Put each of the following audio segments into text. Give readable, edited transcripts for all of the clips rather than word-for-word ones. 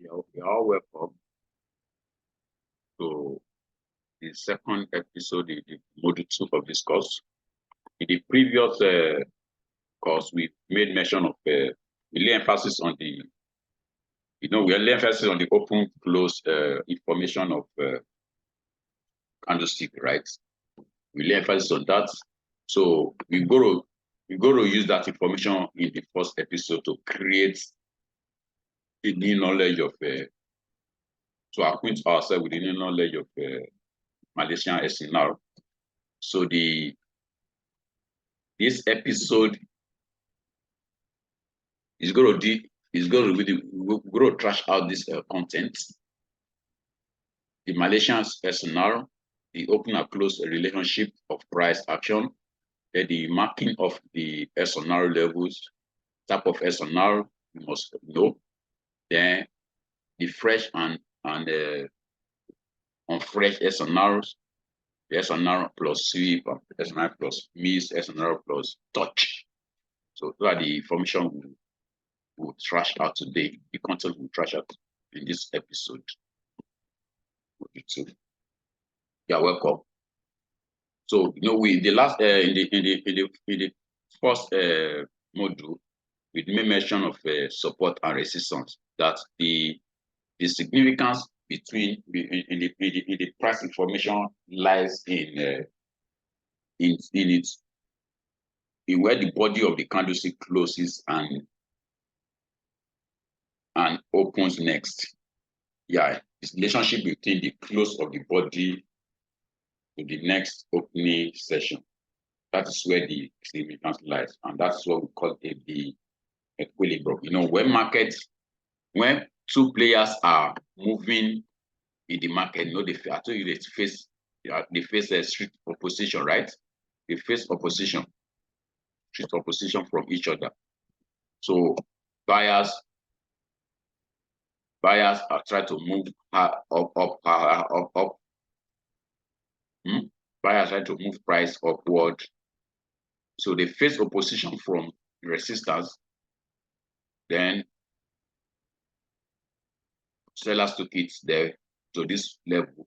You're all welcome to the second episode, the module 2 of this course. In the previous course, we made mention of we lay emphasis on the, we lay emphasis on the open close information of candlestick, right? We lay emphasis on that. So we go to use that information in the first episode to create the new knowledge of to acquaint ourselves with the new knowledge of Malaysian SNR. So this episode is going to trash out this content. The Malaysian SNR, the open and close relationship of price action, the marking of the SNR levels, type of SNR you must know, then the fresh and unfresh SNRs, the SNR plus sweep, SNR plus miss, SNR plus touch. So those are the information we'll trash out today. The content we'll trash out in this episode. You're welcome. So we the last in the first module, we made mention of support and resistance. That the significance between in the price information lies in where the body of the candlestick closes and opens next. Yeah, it's relationship between the close of the body to the next opening session. That is where the significance lies, and that's what we call the equilibrium. When two players are moving in the market, I told you they face a strict opposition, right? They face opposition, strict opposition from each other. So buyers are trying to move up. Buyers try to move price upward. So they face opposition from resistors. Then sellers took it there to this level,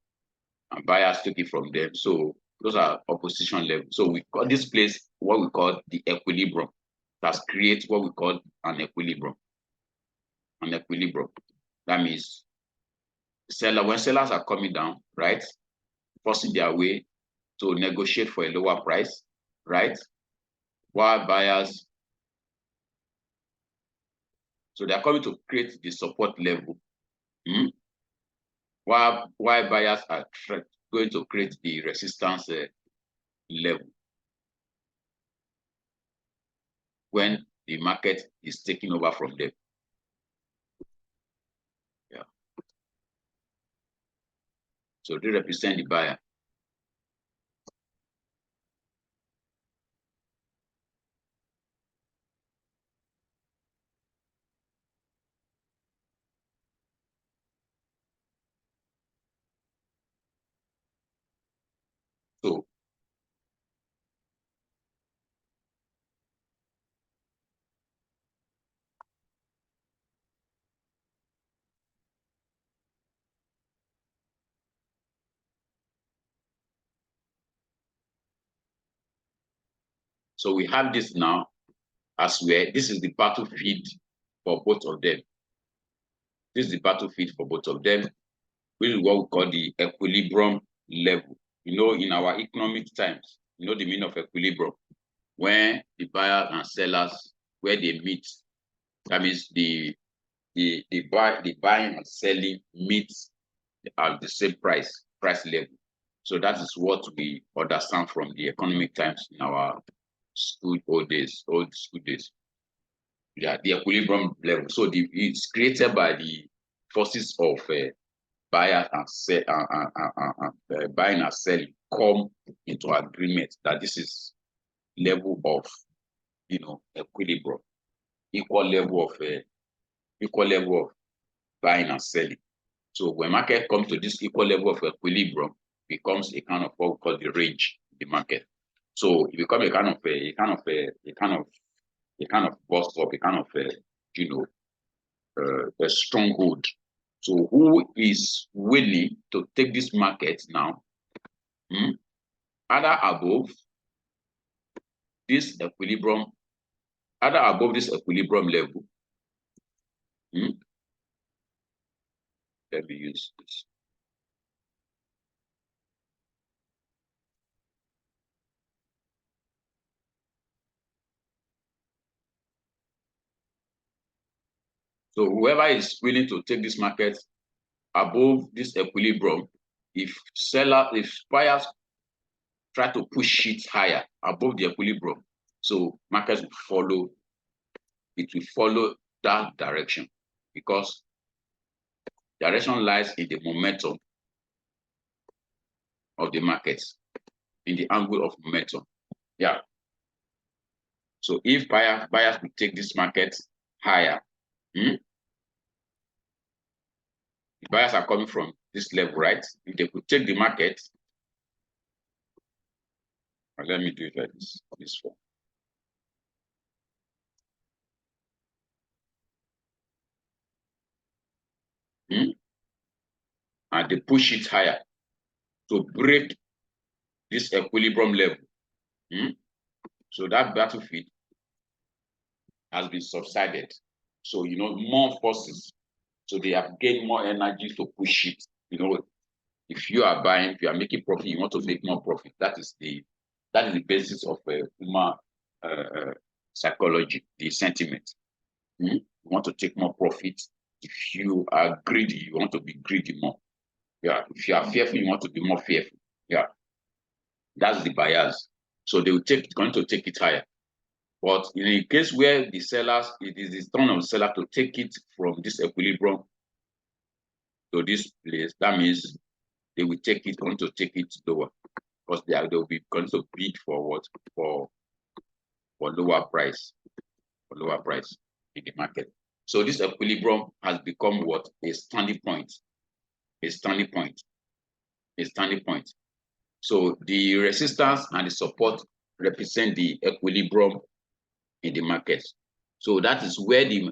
and buyers took it from them. So those are opposition levels. So we call this place what we call the equilibrium. That creates what we call an equilibrium. An equilibrium. That means when sellers are coming down, right, forcing their way to negotiate for a lower price, right? While buyers, so they are coming to create the support level. While buyers are going to create the resistance level when the market is taking over from them. Yeah. So they represent the buyer. So we have this now as where this is the battlefield for both of them. This is the battlefield for both of them, which is what we call the equilibrium level. In our economic times, the meaning of equilibrium. When the buyers and sellers, where they meet, that means the buying and selling meet at the same price level. So that is what we understand from the economic times in our old school days. Yeah, the equilibrium level. So it's created by the forces of buyers and buying and selling come into agreement that this is level of equilibrium, equal level of buying and selling. So when market comes to this equal level of equilibrium, becomes a kind of what we call the range in the market. So it becomes a kind of bust up, a kind of a stronghold So who is willing to take this market now? Either above this equilibrium, level. Let me use this. So whoever is willing to take this market above this equilibrium, if buyers try to push it higher above the equilibrium, so markets will follow. It will follow that direction because direction lies in the momentum of the markets, in the angle of momentum. Yeah. So if buyers will take this market higher, the buyers are coming from this level, right? If they could take the market, let me do it like this form. And they push it higher to break this equilibrium level. So that battlefield has been subsided. So, more forces. So they have gained more energy to push it. If you are buying, if you are making profit, you want to make more profit. That is the basis of human psychology, the sentiment. You want to take more profit. If you are greedy, you want to be greedy more. Yeah. If you are fearful, you want to be more fearful. Yeah. That's the buyers. So they will going to take it higher. But in a case where the sellers, it is the turn of the seller to take it from this equilibrium to this place, that means they will going to take it lower because they will be going to bid for what? For lower price, in the market. So this equilibrium has become what? A standing point. So the resistance and the support represent the equilibrium in the market. So that is where the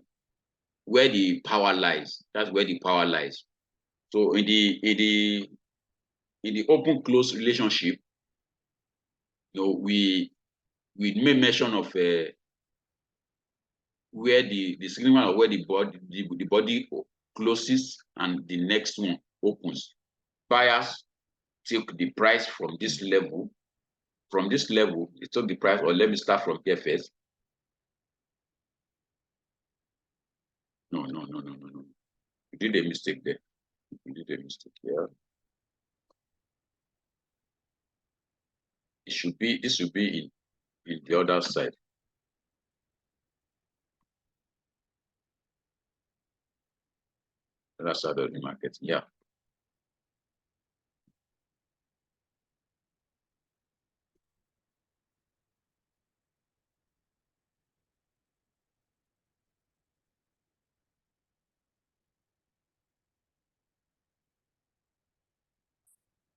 power lies. That's where the power lies. So in the open close relationship, we made mention of where the signal of where the body closes and the next one opens. Buyers take the price from this level. From this level, they took the price, or let me start from here first. No. You did a mistake there. This should be in the other side. The other side of the market. Yeah.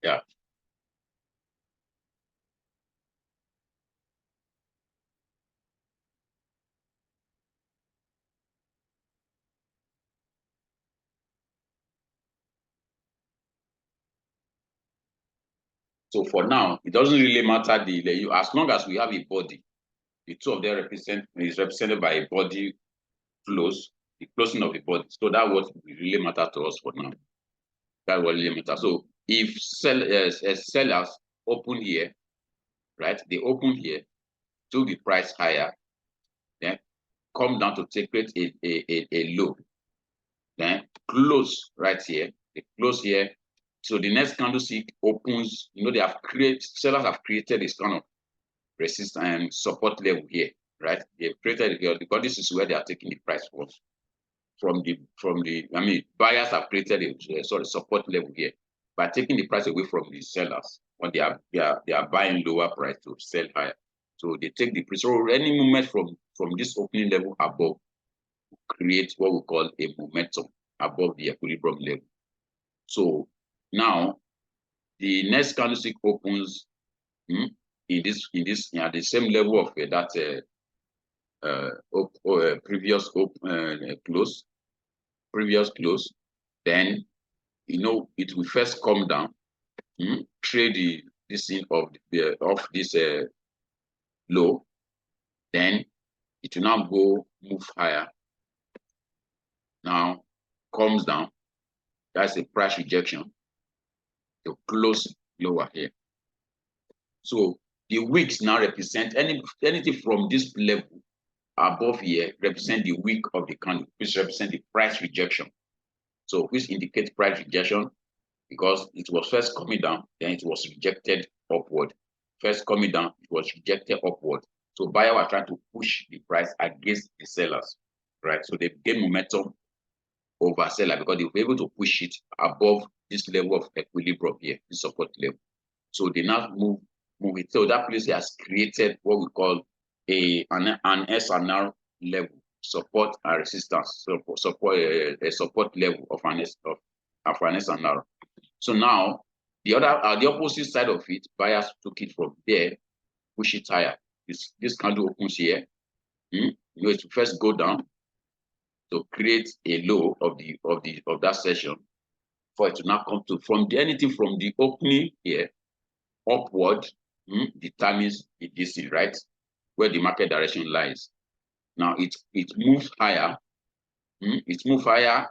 Yeah. So for now, it doesn't really matter as long as we have a body. The two of them is represented by a body close, the closing of the body. So that what really matter to us for now. That what really matter. So if sellers open here, right? They open here, took the price higher, then come down to take a low, then close right here. They close here. So the next candlestick opens. Sellers have created this kind of resistance and support level here, right? They've created it here because this is where they are taking the price buyers have created a support level here by taking the price away from the sellers when they are buying lower price to sell higher. So they take the price. So any movement from this opening level above creates what we call a momentum above the equilibrium level. So now the next candlestick opens in the same level of that previous close. then it will first come down, trade this thing of this low, then it will now go move higher. Now comes down. That's a price rejection to close lower here. So the wicks now represent anything from this level above here represent the wick of the candle, which represent the price rejection. So which indicates price rejection because it was first coming down, then it was rejected upward. First coming down, it was rejected upward. So buyers were trying to push the price against the sellers, right? So they gain momentum over seller because they were able to push it above this level of equilibrium here, the support level. So they now move it. So that place has created what we call an SNR level, support and resistance, a support level of an SNR. So now the opposite side of it, buyers took it from there, push it higher. This candle opens here. It will first go down to create a low of that session for it to now come to anything from the opening here upward determines the DC, right? Where the market direction lies. Now it moves higher. It moves higher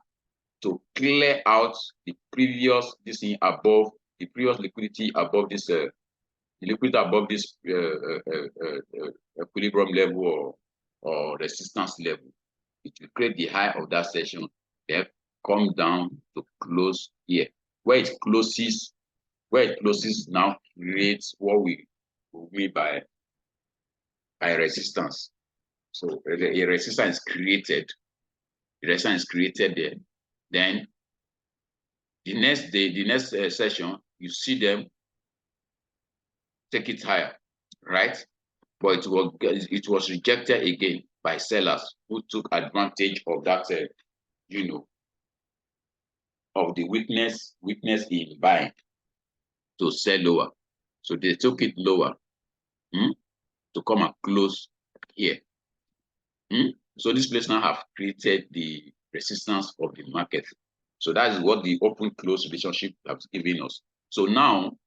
to clear out the previous above the previous liquidity above this equilibrium level or resistance level. It will create the high of that session, then come down to close here. Where it closes now creates what we mean by resistance. So a resistance is created. The resistance is created there. Then the next day, the next session, you see them take it higher, right? But it was rejected again by sellers who took advantage of that, of the weakness in buying to sell lower. So they took it lower to come and close here. So this place now have created the resistance of the market. So that is what the open-close relationship has given us. So now,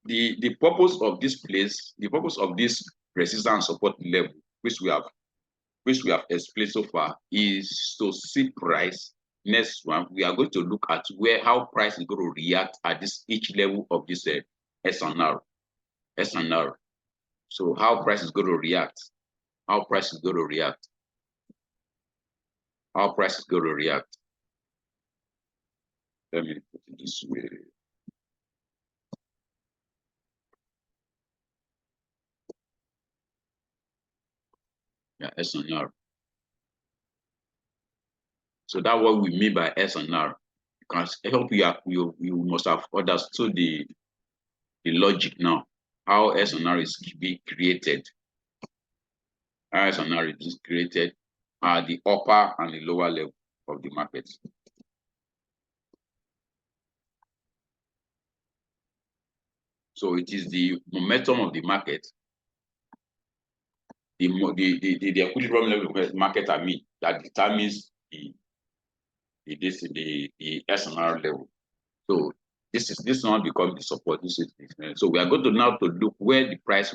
the purpose of this place, the purpose of this resistance support level, which we have explained so far, is to see price. Next one, we are going to look at how price is going to react at each level of this SNR. So how price is going to react? How price is going to react? How price is going to react? Let me put it this way. Yeah, SNR. So that's what we mean by SNR. Because I hope you must have understood the logic now. How SNR is being created. How SNR is created at the upper and the lower level of the market. So it is the momentum of the market, the equilibrium level of the market, that determines the SNR level. So this now becomes the support. So we are going to now to look where the price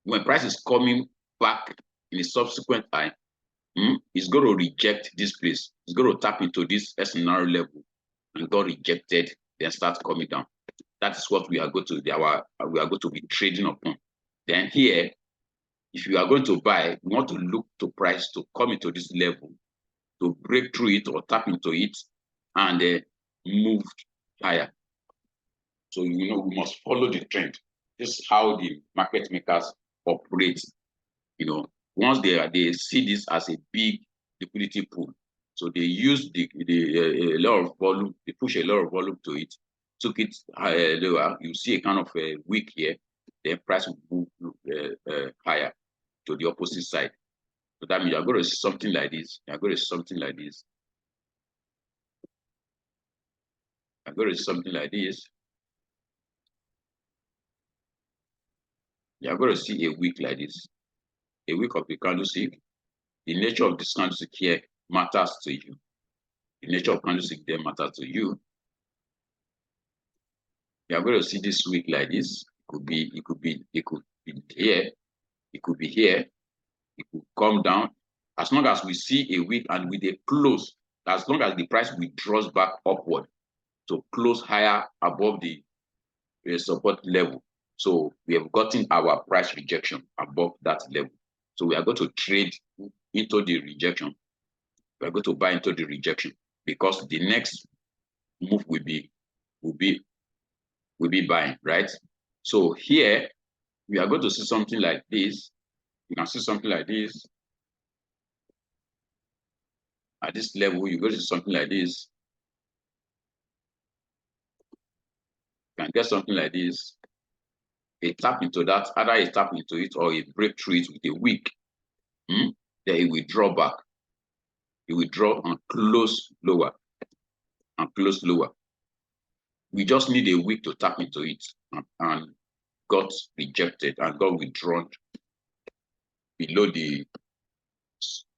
when price is coming back in a subsequent time, it's going to reject this place. It's going to tap into this SNR level and got rejected, then start coming down. That is what we are going to be trading upon. Then here, if you are going to buy, you want to look to price to come into this level, to break through it or tap into it, and move higher. So we must follow the trend. This is how the market makers operate. Once they see this as a big liquidity pool, so they use a lot of volume. They push a lot of volume to it. Took it lower. You see a kind of a wick here. The price will move higher to the opposite side. So that means you're going to see something like this. You're going to see something like this. You're going to see something like this. You're going to see a wick like this. A wick of the candlestick. The nature of this candlestick here matters to you. the nature of candlestick then matters to you. You are going to see this wick like this. It could be here, it could be here, it could come down. As long as we see a wick and with a close, as long as the price withdraws back upward to close higher above the support level. So we have gotten our price rejection above that level. So we are going to trade into the rejection. We are going to buy into the rejection because the next move will be buying, right? So here we are going to see something like this. You can see something like this. At this level, you're going to see something like this. You can get something like this. A tap into that, either a tap into it or a break through it with a wick. Then it will draw back. It will draw and close lower and close lower. We just need a wick to tap into it and got rejected and got withdrawn below the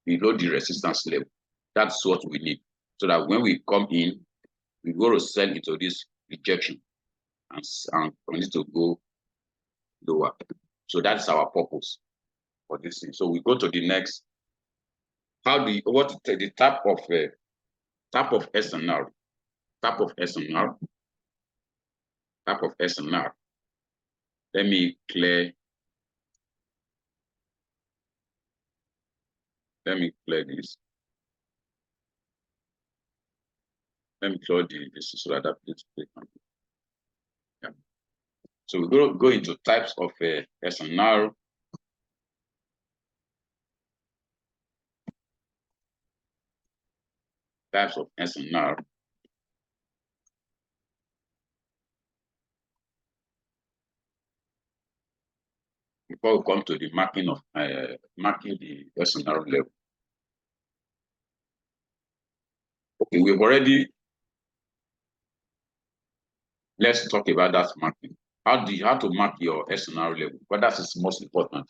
resistance level. That's what we need. So that when we come in, we go to sell into this rejection and we need to go lower. So that's our purpose for this thing. So we go to the next. The type of SNR? Type of SNR. Type of SNR. Let me clear this. Let me clear this so that this. Yeah. So we go into types of SNR. Types of SNR. Before we come to the marking of marking the SNR level. Okay, we've already. Let's talk about that marking. How to mark your SNR level? But that is most important.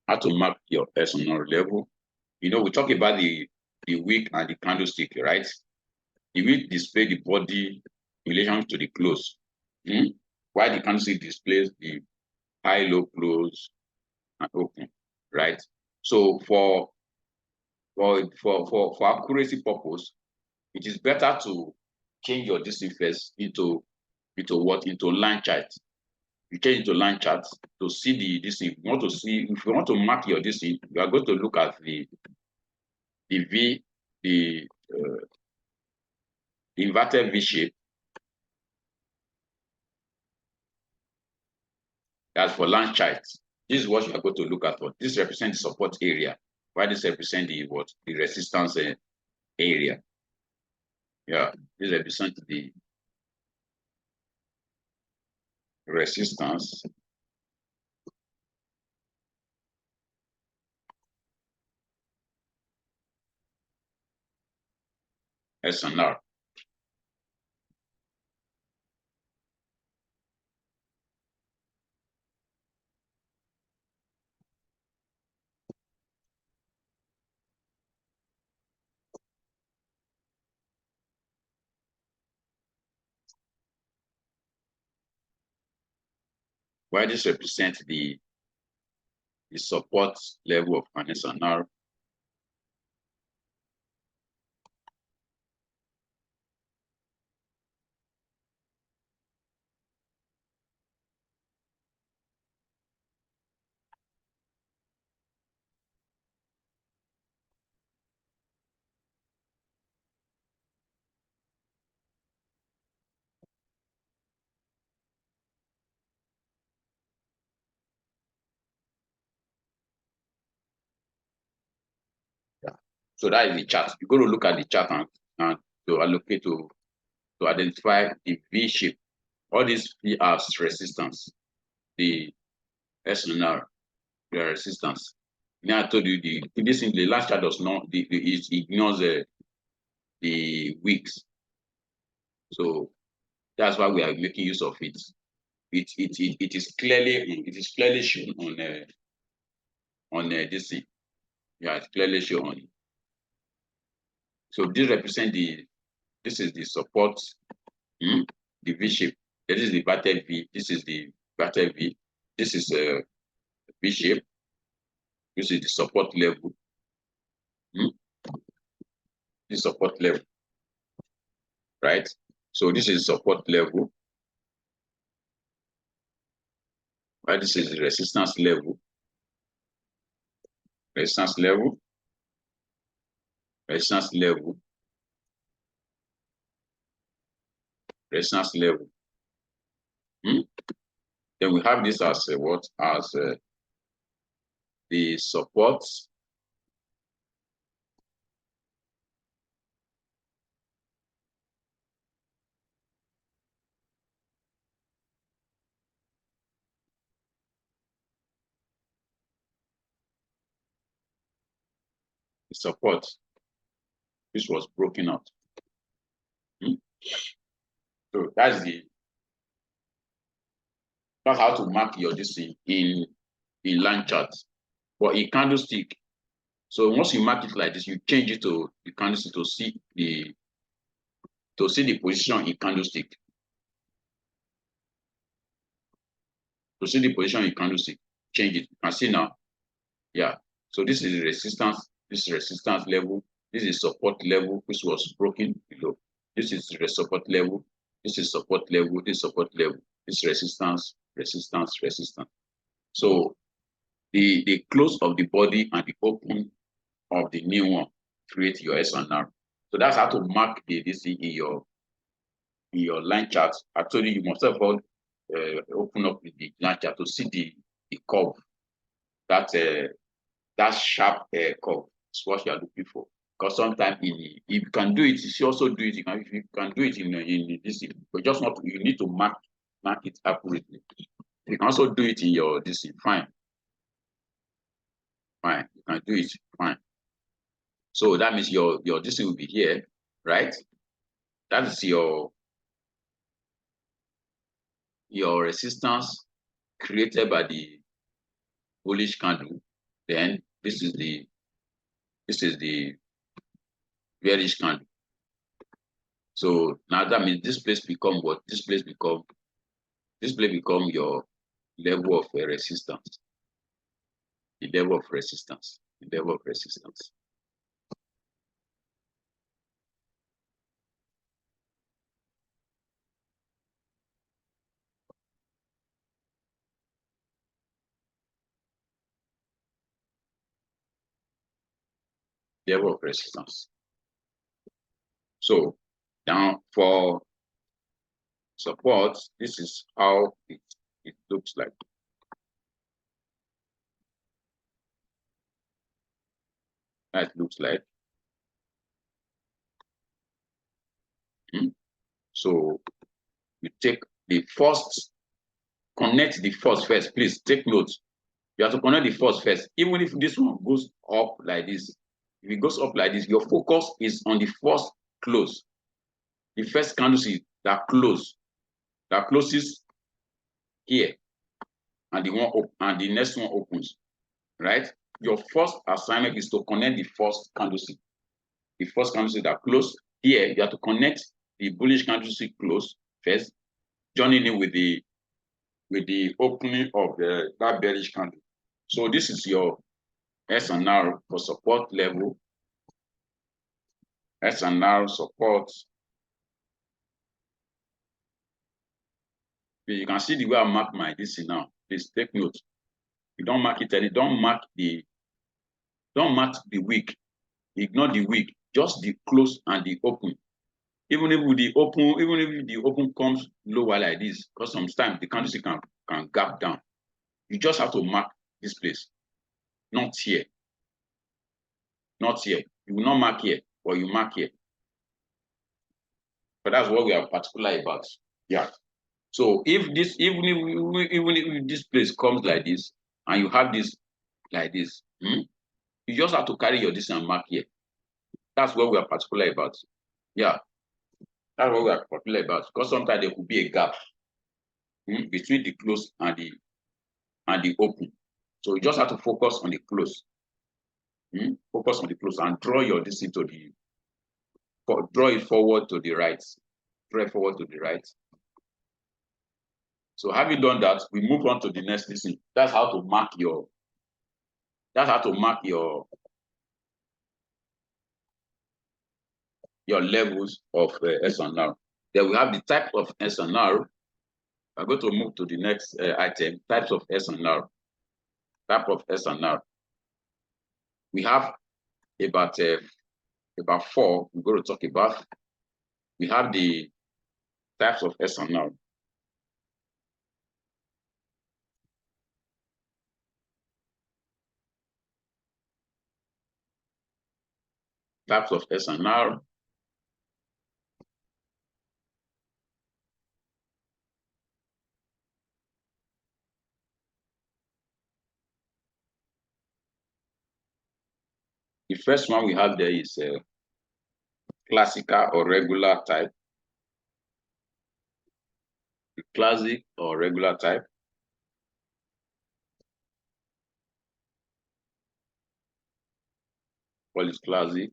How to mark your SNR level? You know, we talk about the wick and the candlestick, right? The wick displays the body in relation to the close, while the candlestick displays the high, low, close, and open, right? So for accuracy purpose, it is better to change your distance first into line chart. You change into line chart to see the distance. If you want to mark your distance, you are going to look at the inverted V shape. That's for line chart. This is what you are going to look at for. This represents the support area, while this represents the resistance area. Yeah, this represents the resistance SNR. While this represents the support level of an SNR. Yeah. So that is the chart. You're going to look at the chart and to allocate to identify the V shape. All these V as resistance. The SNR, the resistance. Now I told you the last chart does not it ignores the wicks. So that's why we are making use of it. It is clearly shown on this thing. Yeah, it's clearly shown on it. So this represents This is the support, the V shape. This is the batted V. This is the batted V. This is a V shape. This is the support level. The support level, right? So this is support level. Right? This is the resistance level. Resistance level. Resistance level. Resistance level. Then we have this as what? As the support. The support, which was broken out. So that's how to mark your DC in line chart. But a candlestick. So once you mark it like this, you change it to the candlestick to see the position in candlestick. To see the position in candlestick, change it. You can see now. Yeah. So this is resistance. This is resistance level. This is support level, which was broken below. This is the support level. This is support level. This is support level. This is resistance, resistance, resistance. So the close of the body and the open of the new one create your SNR. So that's how to mark the DC in your line chart. Actually, you must have all open up the line chart to see the curve. That sharp curve is what you are looking for. Because sometimes if you can do it, you also do it. You can do it in this, but just not you need to mark it accurately. You can also do it in your this fine. Fine, you can do it fine. So that means your this will be here, right? That is your resistance created by the bullish candle. Then this is the bearish candle. So now that means this place become what? This place become your level of resistance. The level of resistance. The level of resistance. Level of resistance. So now for support, this is how it looks like. That looks like. So you take the first, connect the first first. Please take note. You have to connect the first first. Even if this one goes up like this, if it goes up like this, your focus is on the first close. The first candlestick that closes here, and the next one opens, right? Your first assignment is to connect the first candlestick. The first candlestick that close here, you have to connect the bullish candlestick close first, joining in with the opening of that bearish candle. So this is your SNR for support level. SNR support. You can see the way I mark my DC now. Please take note. You don't mark it any. Don't mark the wick. Ignore the wick. Just the close and the open. Even if the open comes lower like this, because sometimes the candlestick can gap down. You just have to mark this place. Not here. Not here. You will not mark here, but you mark here. But that's what we are particular about. Yeah. So if this, even if this place comes like this, and you have this like this, you just have to carry your this and mark here. That's what we are particular about. Yeah. That's what we are particular about. Because sometimes there could be a gap between the close and the open. So you just have to focus on the close. Focus on the close and draw your this into the draw it forward to the right. Draw it forward to the right. So having done that, we move on to the next thing. That's how to mark your. That's how to mark your levels of SNR. Then we have the type of SNR. I'm going to move to the next item. Types of SNR. Type of SNR. We have about 4. We're going to talk about. We have the types of SNR. Types of SNR. The first one we have there is classical or regular type. The classic or regular type. Call it classic.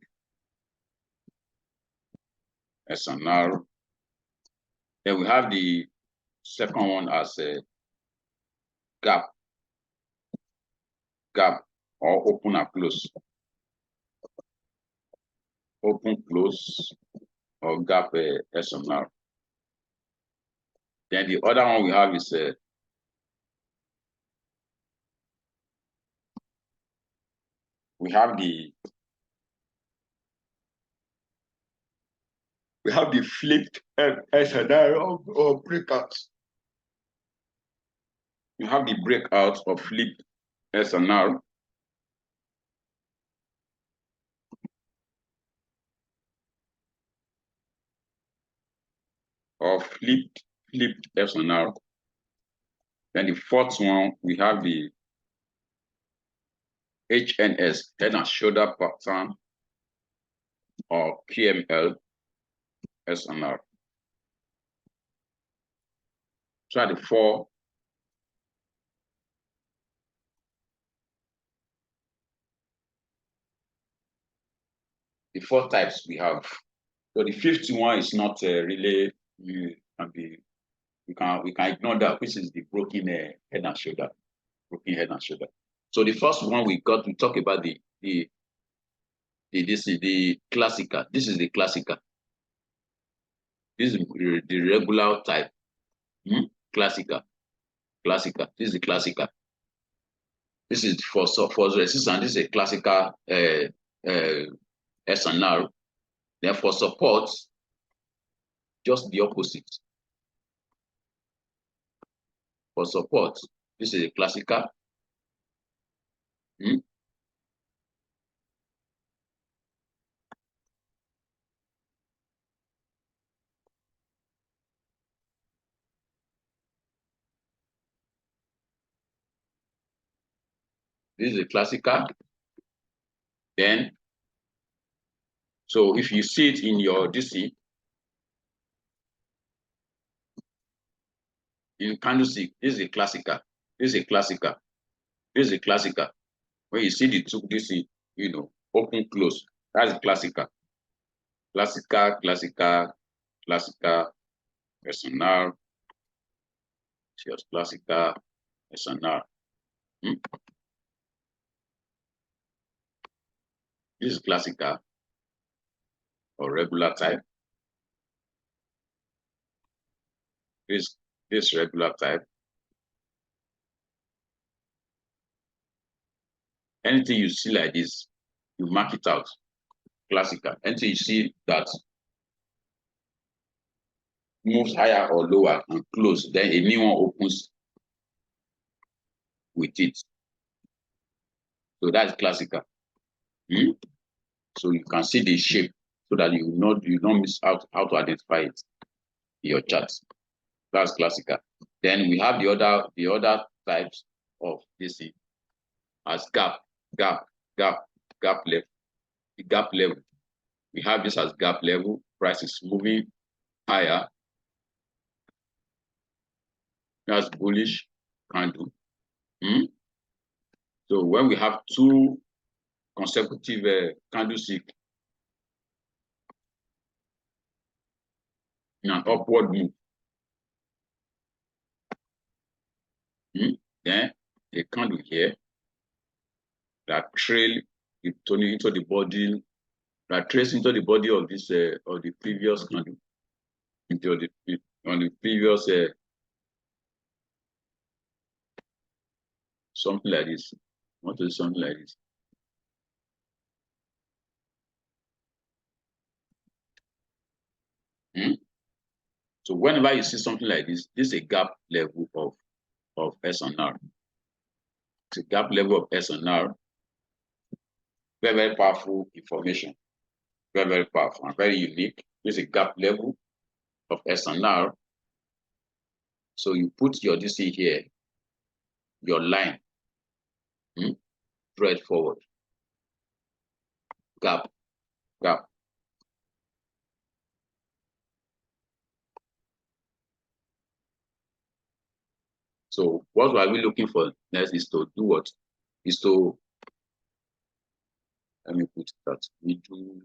SNR. Then we have the second one as a gap or open and close. Open, close, or gap SNR. Then the other one we have is we have the flipped SNR or breakouts. We have the breakout of flipped SNR. Or flipped SNR. Then the fourth one, we have the HNS, head and shoulder pattern, or PML SNR. So the four types we have. So the fifth one is not really, we can ignore that, which is the broken head and shoulder. Broken head and shoulder. So the first one we talk about this is the classical. This is the classical. This is the regular type. Classical. This is the classical. This is for resistance. This is a classical SNR. Then for support, just the opposite. For support, this is a classical. This is a classical. Then, so if you see it in your DC, in candlestick, this is a classical. This is a classical. This is a classical. When you see the two DC, open, close, that's a classical. Classical, SNR, just classical, SNR. This is classical or regular type. This regular type. Anything you see like this, you mark it out. Classical. Anything you see that moves higher or lower and close, then a new one opens with it. So that's classical. So you can see the shape so that you don't miss out how to identify it in your chart. That's classical. Then we have the other types of DC as gap level. The gap level. We have this as gap level. Price is moving higher. That's bullish candle. So when we have two consecutive candlestick in an upward move. Then a candle here that trail into the body, that trace into the body of this of the previous candle, into the on the previous something like this. What is something like this? So whenever you see something like this is a gap level of SNR. It's a gap level of SNR. Very, very powerful information. Very, very powerful and very unique. This is a gap level of SNR. So you put your DC here, your line, thread forward, gap, gap. So what are we looking for next is to do what? Is to, let me put that, we do.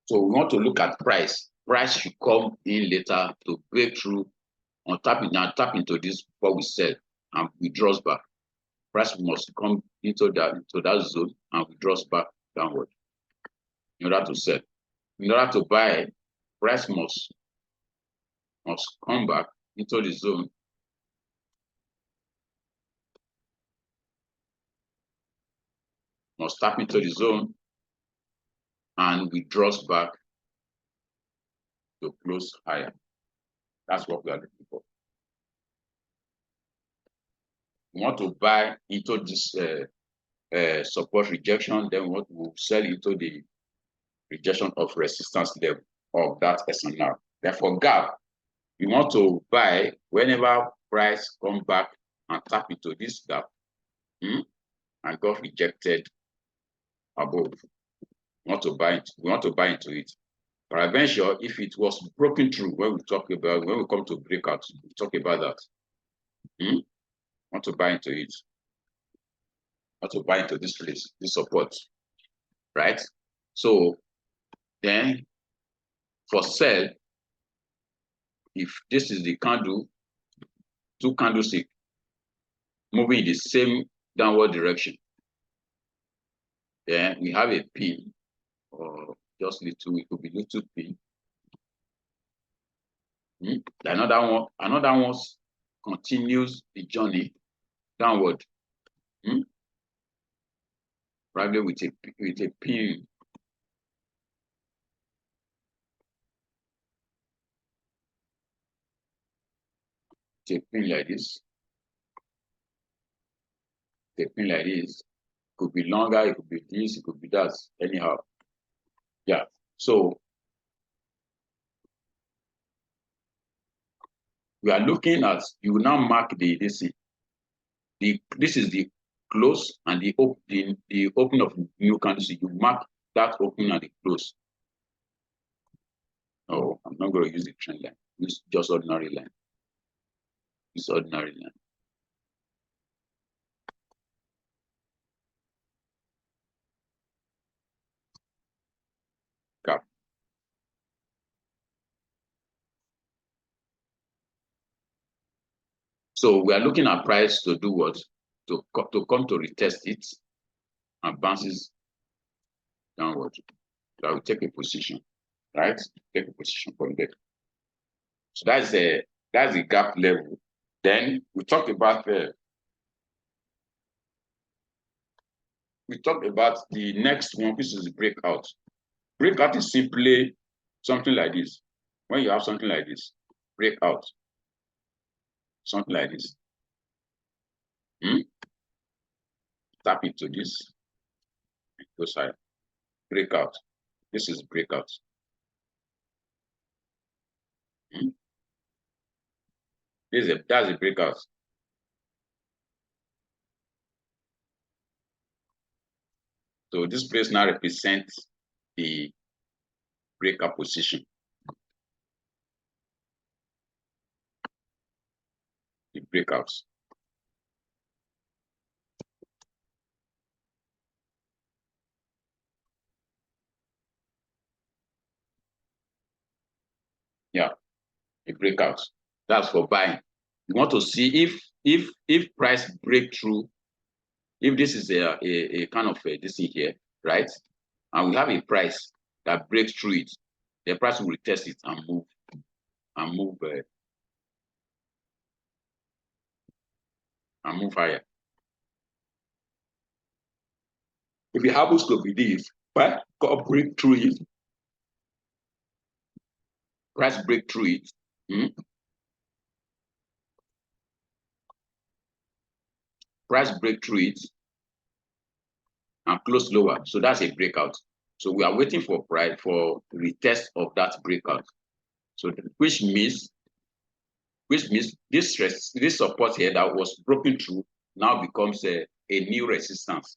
So we want to look at price. Price should come in later to break through on tap into this before we sell and withdraws back. Price must come into that zone and withdraws back downward in order to sell. In order to buy, price must come back into the zone must tap into the zone and withdraws back to close higher. That's what we are looking for. We want to buy into this support rejection, then we want to sell into the rejection of resistance level of that SNR. Therefore, gap, we want to buy whenever price come back and tap into this gap and got rejected above. We want to buy into it. But eventually, if it was broken through, when we come to breakout, we talk about that. Want to buy into it. Want to buy into this place, this support, right? So then for sell, if this is the candle, two candlesticks moving in the same downward direction, then we have a pin or just little, it could be little pin. Another one continues the journey downward. Probably with a pin. A pin like this. A pin like this. Could be longer, it could be this, it could be that, anyhow. Yeah. So we are looking at, you will now mark this is the close and the open of new candlestick. You mark that open and the close. Oh, I'm not going to use the trend line. Use just ordinary line. Use ordinary line. Cap. So we are looking at price to do what? To come to retest it and bounces downward. So I will take a position, right? Take a position from there. So that's the gap level. Then we talked about the next one, which is the breakout. Breakout is simply something like this. When you have something like this, breakout, something like this. Tap into this, go side, breakout. This is breakout. That's a breakout. So this place now represents the breakout position. The breakouts. a breakout. That's for buying. You want to see if price break through, if this is a kind of this thing here, right? And we have a price that breaks through it, the price will retest it and move and move higher. If it happens to be this, price break through it, price break through it. Price break through it and close lower. So that's a breakout. So we are waiting for price for retest of that breakout. So which means this support here that was broken through now becomes a new resistance.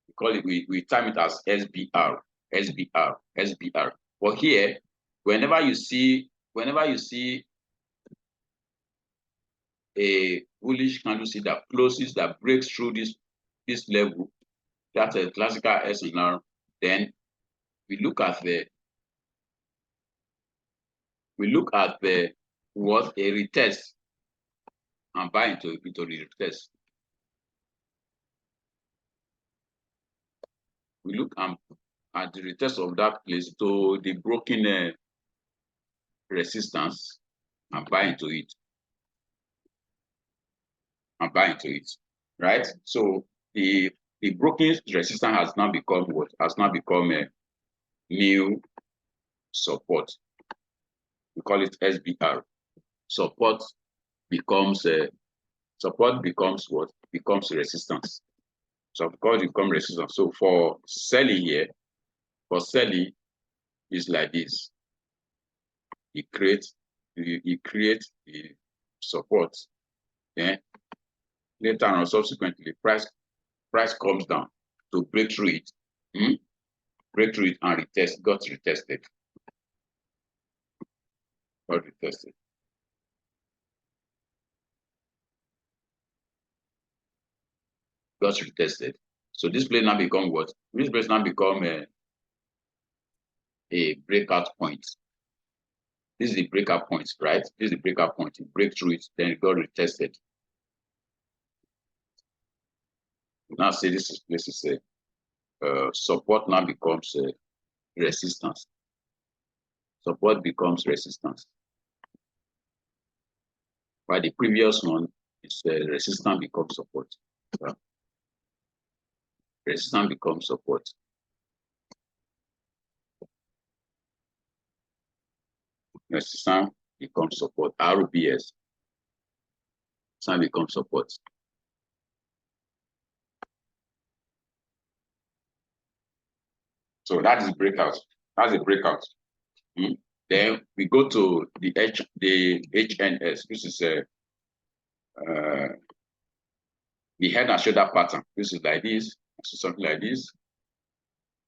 We call it, we term it as SBR, SBR, SBR. But here, whenever you see a bullish candlestick that closes, that breaks through this level, that's a classical SNR, then we look at the what a retest and buy into the retest. We look at the retest of that place to the broken resistance and buy into it. And buy into it, right? So the broken resistance has now become what? Has now become a new support. We call it SBR. Support becomes what? Becomes resistance. So because it becomes resistance. So for selling here, is like this. You create the support. Then later on, subsequently, price comes down to break through it. Break through it and retest, got retested. Got retested. Got retested. So this place now become what? This place now become a breakout point. This is the breakout point, right? This is the breakout point. You break through it, then it got retested. Now say this is a support now becomes resistance. Support becomes resistance. While the previous one is resistance becomes support. Resistance becomes support. Resistance becomes support. RBS. Resistance becomes support. So that is breakout. That's a breakout. Then we go to the HNS. This is the head and shoulder pattern. This is like this. So something like this.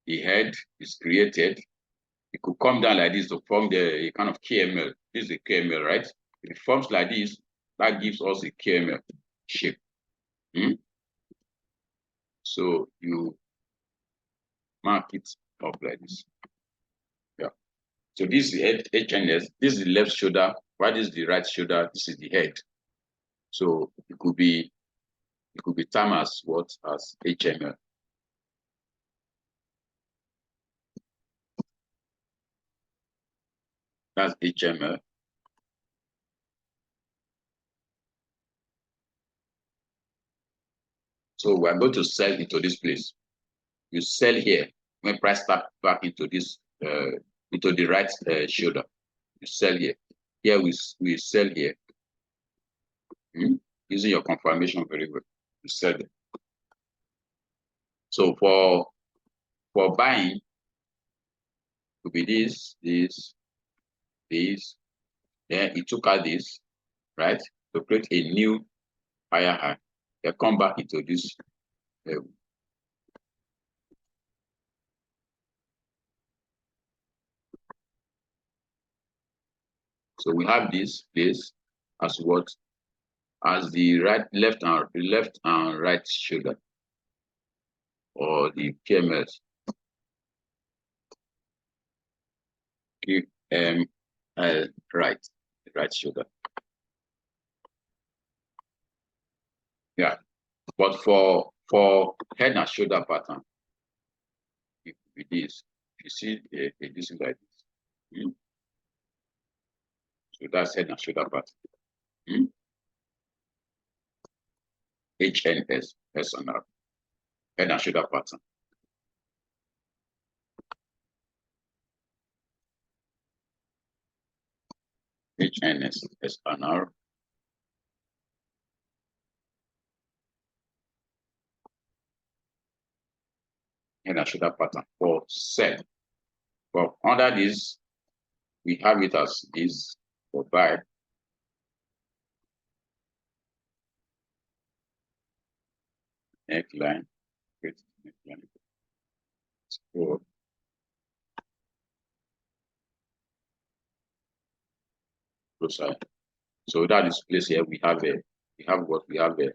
The head is created. It could come down like this to form the kind of KML. This is the KML, right? If it forms like this, that gives us a KML shape. So you mark it up like this. Yeah. So this is the HNS. This is the left shoulder. While this is the right shoulder, this is the head. So it could be termed as what? As HML. That's HML. So we're going to sell into this place. You sell here when price start back into this into the right shoulder. You sell here. Here we sell here. Using your confirmation very well. You sell it. So for buying, it could be this. Then it took out this, right? To create a new higher high. They come back into this level. So we have this place as what? As the left and right shoulder, or the KMS. KML right. the right shoulder. Yeah, but for head and shoulder pattern, if it is, if you see this like this, so that's head and shoulder pattern. HNS, SNR, head and shoulder pattern. HNS, SNR. Head and shoulder pattern for cell. But under this, we have it as this for by neckline, neckline. So, so that is place here. We have what we have there.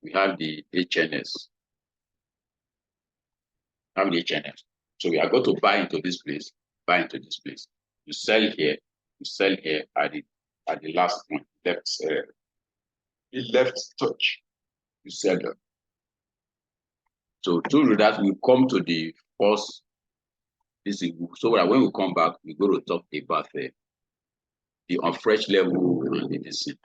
We have the HNS. Have the HNS. So we are going to buy into this place, buy into this place. You sell here at the last one, the left touch. You sell them. So to do that, we come to the first. This is so that when we come back, we go to talk about the unfresh level and the descent.